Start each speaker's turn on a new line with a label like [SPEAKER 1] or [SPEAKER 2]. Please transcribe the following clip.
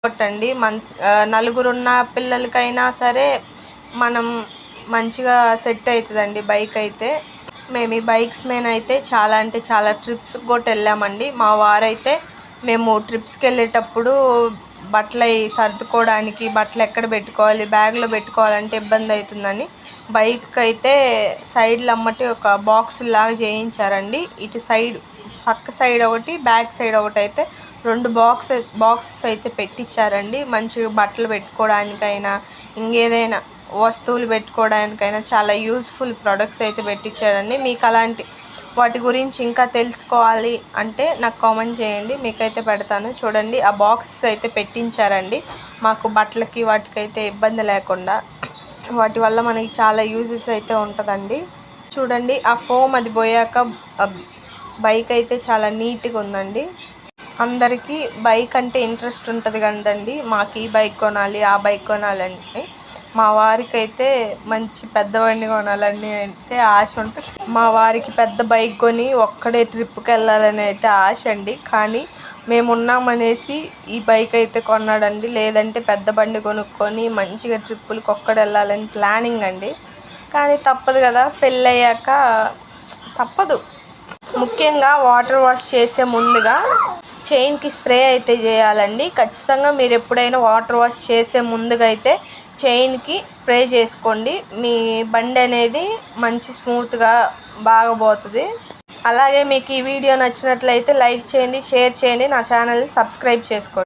[SPEAKER 1] కొట్టండి. నలుగురున్న పిల్లలకైనా సరే మనం మంచిగా సెట్ అవుతుందండి బైక్ అయితే. మేము ఈ బైక్స్ మీద అయితే చాలా అంటే చాలా ట్రిప్స్కి కూడా వెళ్ళామండి. మా వారైతే మేము ట్రిప్స్కి వెళ్ళేటప్పుడు బట్టలు సర్దుకోవడానికి బట్టలు ఎక్కడ పెట్టుకోవాలి, బ్యాగ్లో పెట్టుకోవాలంటే ఇబ్బంది అవుతుందని బైక్కి అయితే సైడ్లు అమ్మటి ఒక బాక్స్ లాగా చేయించారండి. ఇటు సైడ్ పక్క సైడ్ ఒకటి, బ్యాక్ సైడ్ ఒకటి అయితే 2 బాక్సెస్ అయితే పెట్టించారండి. మంచిగా బట్టలు పెట్టుకోవడానికైనా ఇంకేదైనా వస్తువులు పెట్టుకోవడానికైనా చాలా యూజ్ఫుల్ ప్రొడక్ట్స్ అయితే పెట్టించారండి. మీకు అలాంటి వాటి గురించి ఇంకా తెలుసుకోవాలి అంటే నాకు కామెంట్ చేయండి, మీకైతే పెడతాను. చూడండి, ఆ బాక్సెస్ అయితే పెట్టించారండి మాకు బట్టలకి వాటికైతే ఇబ్బంది లేకుండా. వాటి వల్ల మనకి చాలా యూజెస్ అయితే ఉంటుందండి. చూడండి, ఆ ఫోమ్ అది పోయాక బైక్ అయితే చాలా నీట్గా ఉందండి. అందరికీ బైక్ అంటే ఇంట్రెస్ట్ ఉంటుంది కదండి. మాకు ఈ బైక్ కొనాలి, ఆ బైక్ కొనాలని. మా వారికి అయితే మంచి పెద్ద బండి కొనాలని అయితే ఆశ ఉంటుంది. మా వారికి పెద్ద బైక్ కొని ఒక్కడే ట్రిప్కి వెళ్ళాలని అయితే ఆశ అండి. కానీ మేము ఉన్నామనేసి ఈ బైక్ అయితే కొన్నాడండి. లేదంటే పెద్ద బండి కొనుక్కొని మంచిగా ట్రిప్పులకి ఒక్కడే వెళ్ళాలని ప్లానింగ్ అండి. కానీ తప్పదు కదా, పెళ్ళయ్యాక తప్పదు. ముఖ్యంగా వాటర్ వాష్ చేసే ముందుగా చైన్కి స్ప్రే అయితే చేయాలండి. ఖచ్చితంగా మీరు ఎప్పుడైనా వాటర్ వాష్ చేసే ముందుగా అయితే చైన్కి స్ప్రే చేసుకోండి. మీ బండి అనేది మంచి స్మూత్గా బాగా పోతుంది. అలాగే మీకు ఈ వీడియో నచ్చినట్లయితే లైక్ చేయండి, షేర్ చేయండి, నా ఛానల్ని సబ్స్క్రైబ్ చేసుకోండి.